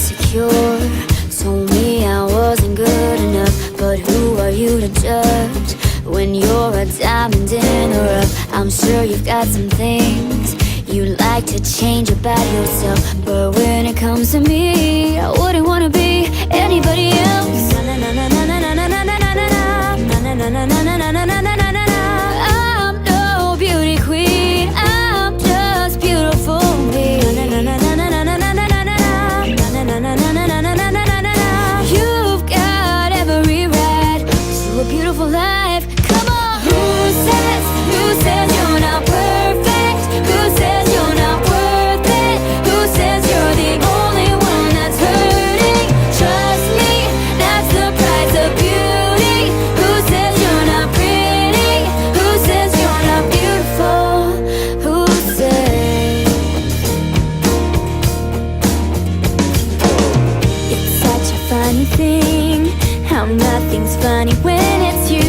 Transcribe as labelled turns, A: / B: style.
A: insecure, told me I wasn't good enough. But who are you to judge when you're a diamond in the rough? I'm sure you've got some things you like to change about yourself, but when it comes to me, I wouldn't wanna be anybody else. I'm no beauty queen, I'm just beautiful me. You've got every right to a beautiful life. Come on. Who says you're not perfect? Who says you're not worth it? Who says you're the only one that's hurting? Trust me, that's the price of beauty. Who says you're not pretty? Who says you're not beautiful? Who says? It's such a funny thing how nothing's funny when it's you.